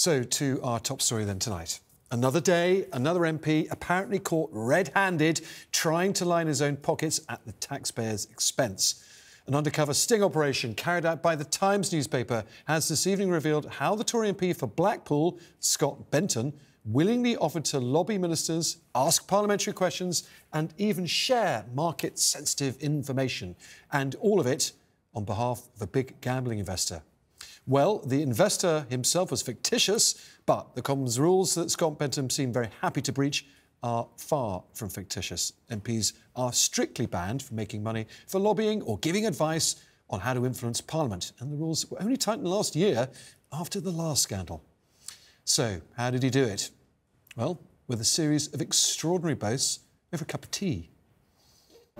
So to our top story then tonight. Another day, another MP apparently caught red-handed trying to line his own pockets at the taxpayers' expense. An undercover sting operation carried out by the Times newspaper has this evening revealed how the Tory MP for Blackpool, Scott Benton, willingly offered to lobby ministers, ask parliamentary questions and even share market-sensitive information. And all of it on behalf of a big gambling investor. Well, the investor himself was fictitious, but the Commons rules that Scott Benton seemed very happy to breach are far from fictitious. MPs are strictly banned from making money for lobbying or giving advice on how to influence Parliament. And the rules were only tightened last year after the last scandal. So, how did he do it? Well, with a series of extraordinary boasts over a cup of tea.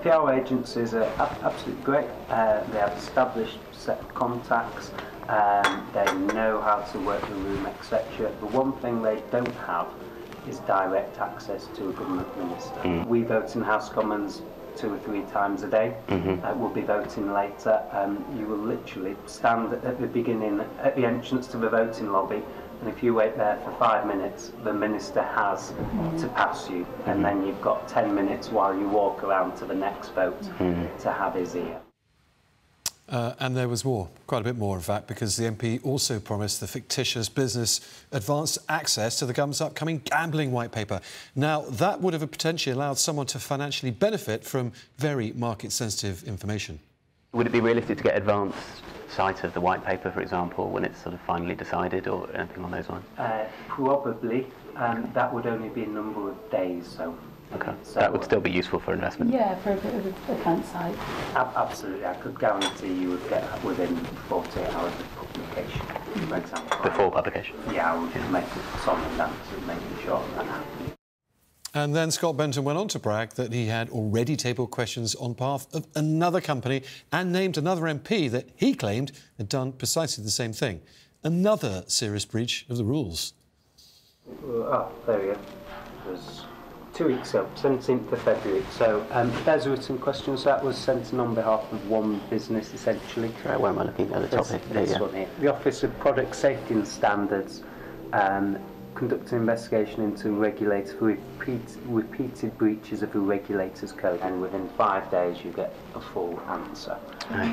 PR agencies are absolutely great. They have established set of contacts. They know how to work the room, etc. The one thing they don't have is direct access to a government minister. We vote in House Commons 2 or 3 times a day. We'll be voting later. You will literally stand at the beginning, at the entrance to the voting lobby, and if you wait there for 5 minutes, the minister has to pass you, and then you've got 10 minutes while you walk around to the next vote to have his ear. And there was more, quite a bit more, in fact, because the MP also promised the fictitious business advanced access to the government's upcoming gambling white paper. Now, that would have potentially allowed someone to financially benefit from very market-sensitive information. Would it be realistic to get advanced sight of the white paper, for example, when it's sort of finally decided, or anything along those lines? Probably. That would only be a number of days, so... Okay, so that would still be useful for investment? Yeah, for a bit of account side. Absolutely, I could guarantee you would get that within 48 hours of publication, for example. Before publication? Yeah, I would just make some advances of making sure that happened. And then Scott Benton went on to brag that he had already tabled questions on behalf of another company and named another MP that he claimed had done precisely the same thing. Another serious breach of the rules. There we go. It was 2 weeks ago, 17th of February. So there's written questions that was sent in on behalf of one business, essentially. Right, where am I looking at the top here? This one here. The Office of Product Safety and Standards conduct an investigation into regulators for repeated breaches of the regulator's code, and within 5 days you get a full answer.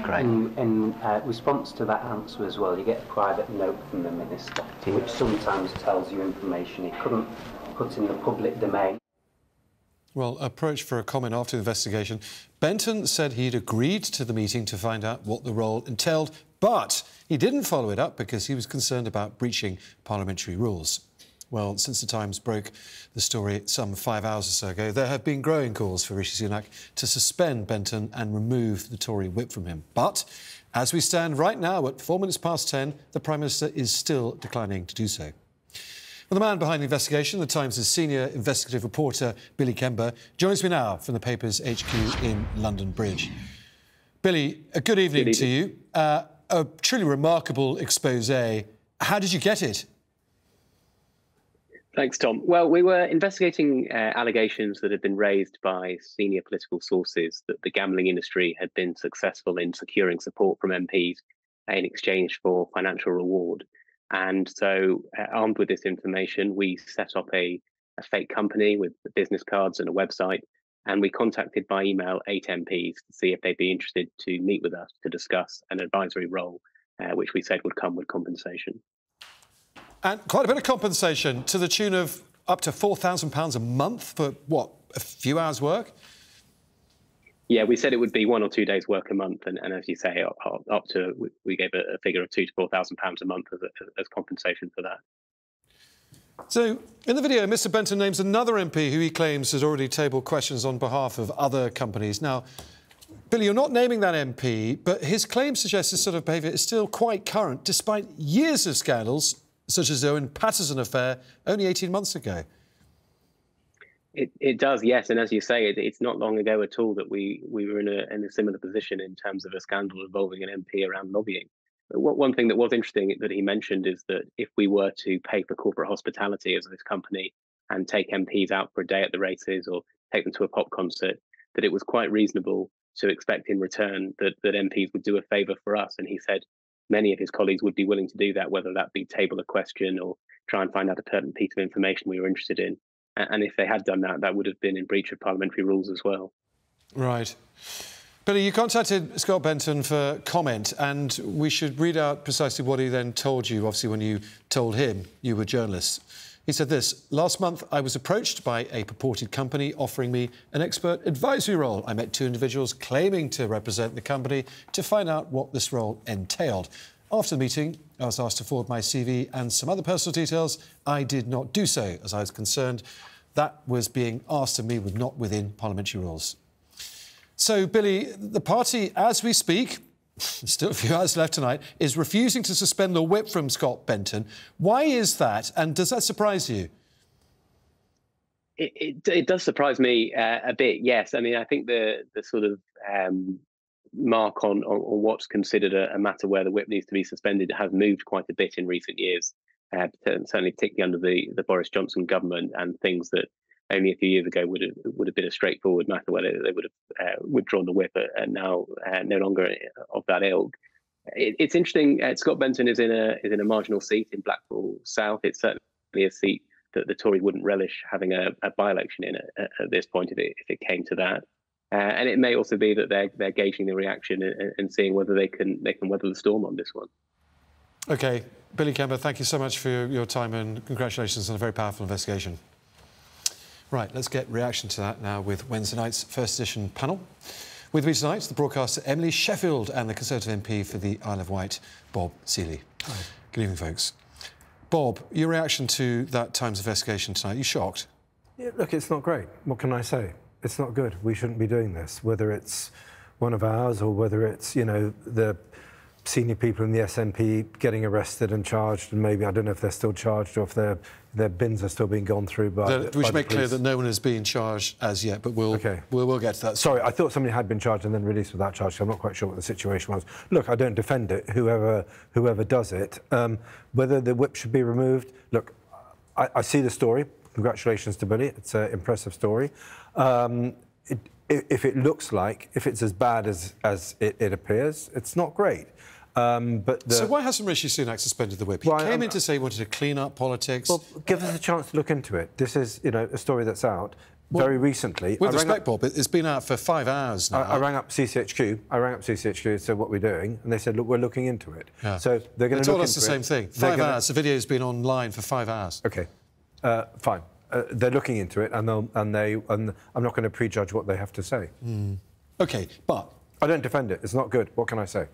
Great. In response to that answer as well, you get a private note from the minister, which sometimes tells you information he couldn't put in the public domain. Well, approached for a comment after the investigation, Benton said he'd agreed to the meeting to find out what the role entailed, but he didn't follow it up because he was concerned about breaching parliamentary rules. Well, since the Times broke the story some 5 hours or so ago, there have been growing calls for Rishi Sunak to suspend Benton and remove the Tory whip from him. But as we stand right now at 10:04, the Prime Minister is still declining to do so. Well, the man behind the investigation, the Times' senior investigative reporter, Billy Kember, joins me now from the paper's HQ in London Bridge. Billy, a good evening to you. A truly remarkable expose. How did you get it? Thanks, Tom. Well, we were investigating allegations that had been raised by senior political sources that the gambling industry had been successful in securing support from MPs in exchange for financial reward. And so, armed with this information, we set up a fake company with business cards and a website, and we contacted by email 8 MPs to see if they'd be interested to meet with us to discuss an advisory role, which we said would come with compensation. And quite a bit of compensation, to the tune of up to £4,000 a month for, what, a few hours' work? Yeah, we said it would be 1 or 2 days' work a month, and as you say, up to we gave a figure of £2,000 to £4,000 a month as compensation for that. So, in the video, Mr Benton names another MP who he claims has already tabled questions on behalf of other companies. Now, Billy, you're not naming that MP, but his claim suggests this sort of behaviour is still quite current, despite years of scandals, such as the Owen Paterson affair only 18 months ago. It does, yes, and as you say, it's not long ago at all that we were in a similar position in terms of a scandal involving an MP around lobbying. But one thing that was interesting that he mentioned is that if we were to pay for corporate hospitality as this company and take MPs out for a day at the races or take them to a pop concert, that it was quite reasonable to expect in return that MPs would do a favour for us. And he said many of his colleagues would be willing to do that, whether that be table a question or try and find out a pertinent piece of information we were interested in. And if they had done that, that would have been in breach of parliamentary rules as well. Right. Billy, you contacted Scott Benton for comment, and we should read out precisely what he then told you, obviously, when you told him you were journalists. He said this: last month, I was approached by a purported company offering me an expert advisory role. I met two individuals claiming to represent the company to find out what this role entailed. After the meeting, I was asked to forward my CV and some other personal details. I did not do so, as I was concerned that was being asked of me was not within parliamentary rules. So, Billy, the party, as we speak, still a few hours left tonight, is refusing to suspend the whip from Scott Benton. Why is that, and does that surprise you? It does surprise me a bit, yes. I mean, I think the sort of mark on what's considered a matter where the whip needs to be suspended has moved quite a bit in recent years, certainly particularly under the Boris Johnson government, and things that only a few years ago would have been a straightforward matter where they would have withdrawn the whip, and now no longer of that ilk. It's interesting. Scott Benton is in a marginal seat in Blackpool South. It's certainly a seat that the Tories wouldn't relish having a by-election in at this point if it came to that. And it may also be that they're gauging the reaction and seeing whether they can weather the storm on this one. OK, Billy Kemper, thank you so much for your time, and congratulations on a very powerful investigation. Right, let's get reaction to that now with Wednesday night's First Edition panel. With me tonight, the broadcaster Emily Sheffield and the Conservative MP for the Isle of Wight, Bob Seeley. Hi. Good evening, folks. Bob, your reaction to that Times investigation tonight, you shocked? Yeah, look, it's not great. What can I say? It's not good. We shouldn't be doing this, whether it's one of ours or whether it's, you know, the senior people in the SNP getting arrested and charged, and maybe, I don't know if they're still charged or if their bins are still being gone through by we should make clear that no one is being charged as yet, but we'll get to that. Sorry, I thought somebody had been charged and then released without charge, so I'm not quite sure what the situation was. Look, I don't defend it, whoever does it. Whether the whip should be removed, look, I see the story. Congratulations to Billy. It's an impressive story. If it looks like, if it's as bad as it appears, it's not great. So why hasn't Rishi Sunak suspended the whip? He came in to say he wanted to clean up politics. Well, give us a chance to look into it. This is, you know, a story that's out very recently. With respect, Bob, it's been out for 5 hours now. I rang up CCHQ. and said, what are we doing? And they said, look, we're looking into it. Yeah. So they're going to look into it. They told us the same thing. 5 hours. The video's been online for 5 hours. OK. Fine. They're looking into it, and I'm not going to prejudge what they have to say. OK, but I don't defend it. It's not good. What can I say?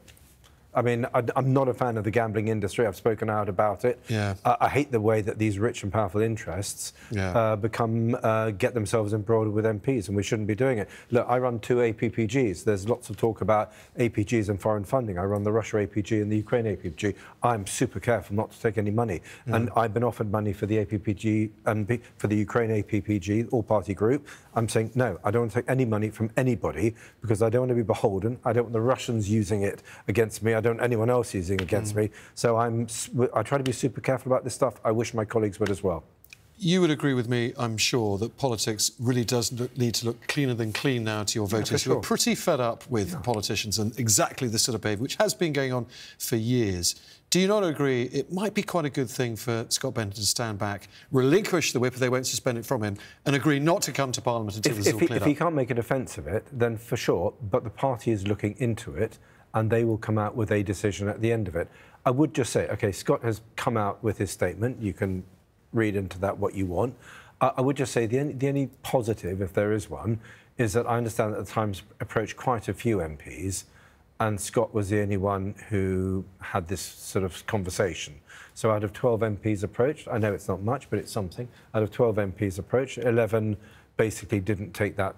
I mean, I'm not a fan of the gambling industry. I've spoken out about it. Yeah. I hate the way that these rich and powerful interests get themselves embroiled with MPs, and we shouldn't be doing it. Look, I run 2 APPGs. There's lots of talk about APGs and foreign funding. I run the Russia APG and the Ukraine APG. I'm super careful not to take any money. And I've been offered money for the APPG and for the Ukraine APPG, all-party group. I'm saying, no, I don't want to take any money from anybody because I don't want to be beholden. I don't want the Russians using it against me. I don't want anyone else using it against me. So I try to be super careful about this stuff. I wish my colleagues would as well. You would agree with me, I'm sure, that politics really does need to look cleaner than clean now to your voters who are pretty fed up with politicians and exactly the sort of behaviour which has been going on for years. Do you not agree it might be quite a good thing for Scott Benton to stand back, relinquish the whip if they won't suspend it from him, and agree not to come to Parliament until this is all cleared up? If he can't make a defence of it, then for sure, but the party is looking into it, and they will come out with a decision at the end of it. I would just say, OK, Scott has come out with his statement. You can read into that what you want. I would just say the only positive, if there is one, is that I understand that the Times approached quite a few MPs, and Scott was the only one who had this sort of conversation. So out of 12 MPs approached, I know it's not much, but it's something. Out of 12 MPs approached, 11 basically didn't take that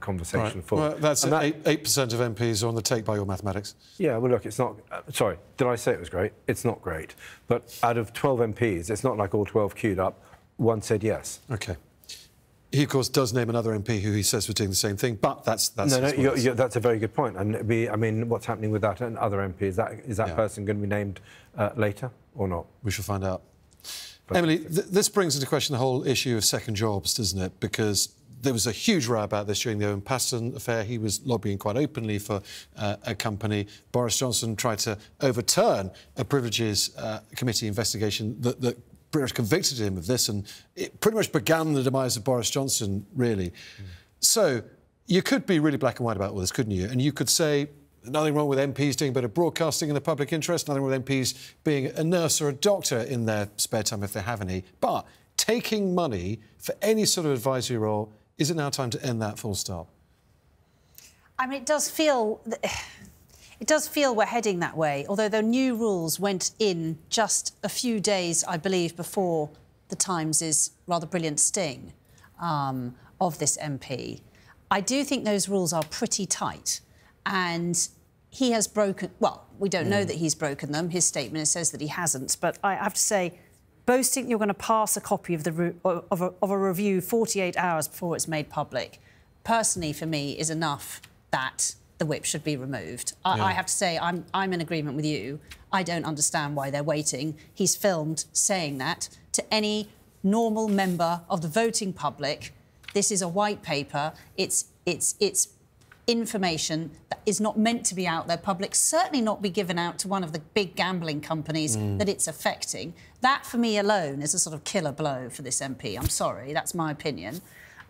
conversation forward. Well, that's 8% of MPs are on the take by your mathematics. Yeah, well, look, it's not... sorry, did I say it was great? It's not great. But out of 12 MPs, it's not like all 12 queued up. One said yes. OK. He, of course, does name another MP who he says was doing the same thing, but that's no, that's a very good point. And I mean, what's happening with that and other MP? Is that person going to be named later or not? We shall find out. But Emily, this brings into question the whole issue of second jobs, doesn't it? Because there was a huge row about this during the Owen Paterson affair. He was lobbying quite openly for a company. Boris Johnson tried to overturn a Privileges Committee investigation that pretty much convicted him of this, and it pretty much began the demise of Boris Johnson, really. So you could be really black and white about all this, couldn't you? And you could say, nothing wrong with MPs doing a bit of broadcasting in the public interest, nothing wrong with MPs being a nurse or a doctor in their spare time if they have any. But taking money for any sort of advisory role, is it now time to end that full stop? I mean, it does feel we're heading that way, although the new rules went in just a few days, I believe, before the Times' rather brilliant sting of this MP. I do think those rules are pretty tight, and he has broken... Well, we don't know that he's broken them. His statement says that he hasn't, but I have to say, boasting you're going to pass a copy of a review 48 hours before it's made public, personally, for me, is enough that the whip should be removed. I have to say, I'm in agreement with you. I don't understand why they're waiting. He's filmed saying that to any normal member of the voting public. This is a white paper. It's information that is not meant to be out there public, certainly not be given out to one of the big gambling companies that it's affecting. That, for me alone, is a sort of killer blow for this MP. I'm sorry, that's my opinion.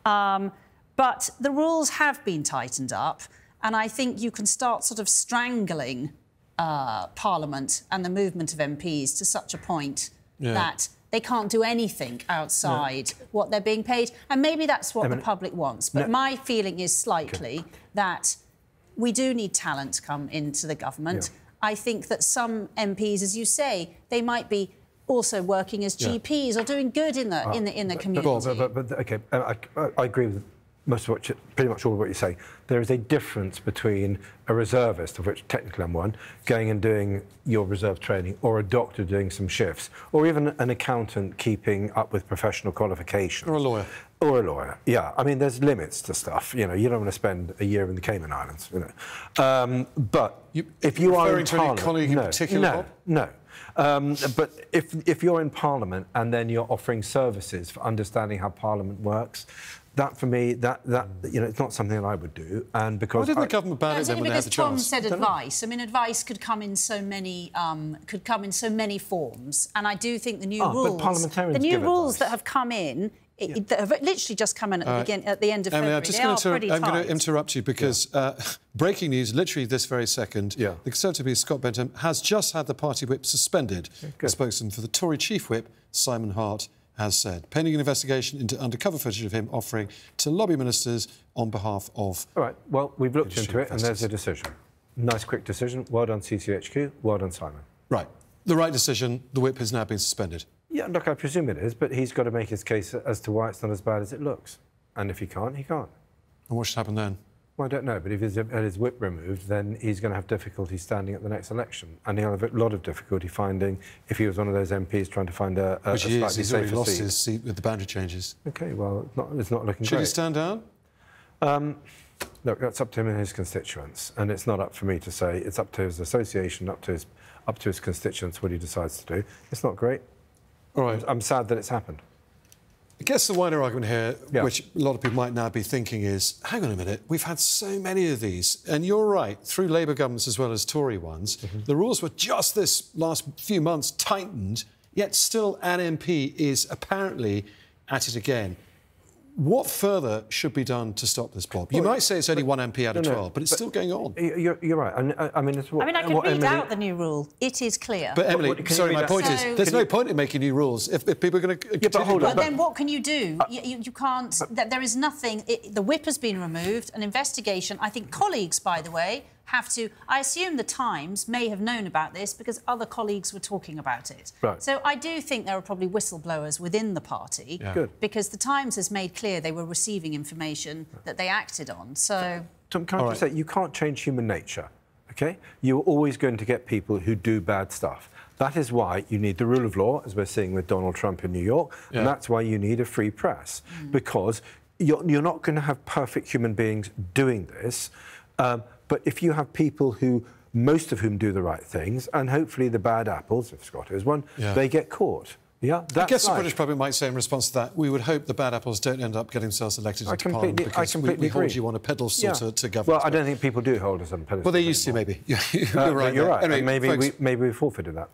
But the rules have been tightened up, and I think you can start sort of strangling Parliament and the movement of MPs to such a point that they can't do anything outside what they're being paid. And maybe that's what the public wants. But my feeling is slightly that we do need talent to come into the government. I think that some MPs, as you say, they might be also working as GPs or doing good in the community. But OK, I agree with pretty much all of what you say. There is a difference between a reservist, of which technically I'm one, going and doing your reserve training, or a doctor doing some shifts, or even an accountant keeping up with professional qualifications. Or a lawyer. Or a lawyer, yeah. I mean, there's limits to stuff. You know, you don't want to spend a year in the Cayman Islands, you know. But if you are in Parliament... No. But if you're in Parliament and then you're offering services for understanding how Parliament works, that, for me, that you know, it's not something that I would do. And because why didn't the government ban it then when they had the chance? Tom said advice. I mean, advice could come in so many forms, and I do think the new rules, that have come in, that have literally just come in at the end of February, I'm going to interrupt you because breaking news, literally this very second, the Conservative MP, Scott Bentham, has just had the party whip suspended. The spokesman for the Tory chief whip, Simon Hart, has said, pending an investigation into undercover footage of him offering to lobby ministers on behalf of... All right, well, we've looked into it and there's a decision. Nice, quick decision. Well done, CCHQ. Well done, Simon. Right. The right decision. The whip has now been suspended. Yeah, look, I presume it is, but he's got to make his case as to why it's not as bad as it looks. And if he can't, he can't. And what should happen then? Well, I don't know, but if he's had his whip removed, then he's going to have difficulty standing at the next election. And he'll have a lot of difficulty finding, if he was one of those MPs trying to find a slightly safer seat. He's already lost his seat with the boundary changes. OK, well, it's not looking great. Should he stand down? Look, that's up to him and his constituents. And it's not up for me to say. It's up to his association, up to his constituents what he decides to do. It's not great. All right. I'm sad that it's happened. I guess the wider argument here, which a lot of people might now be thinking is, hang on a minute, we've had so many of these. And you're right, through Labour governments as well as Tory ones, the rules were just this last few months tightened, yet still an MP is apparently at it again. What further should be done to stop this, Bob? You might say it's only one MP out of 12, but it's still going on. You're right. I mean, I can read out the new rule. It is clear. But, Emily, sorry, my point is, there's no point in making new rules if people are going to continue. But then what can you do? You can't... There is nothing... The whip has been removed, an investigation. I think colleagues, by the way, have to... I assume the Times may have known about this because other colleagues were talking about it. Right. So I do think there are probably whistleblowers within the party because the Times has made clear they were receiving information that they acted on. So... Tom, can I just say, you can't change human nature, OK? You're always going to get people who do bad stuff. That is why you need the rule of law, as we're seeing with Donald Trump in New York, and that's why you need a free press, because you're not going to have perfect human beings doing this. But if you have people who, most of whom do the right things, and hopefully the bad apples, if Scott is one, they get caught. Yeah, that's I guess the British public might say in response to that, we would hope the bad apples don't end up getting themselves elected into Parliament because we hold you on a pedestal to govern. Well, I don't think people do hold us on a pedestal. Well, they used to, maybe. You're right. You're right. Anyway, and maybe we forfeited that.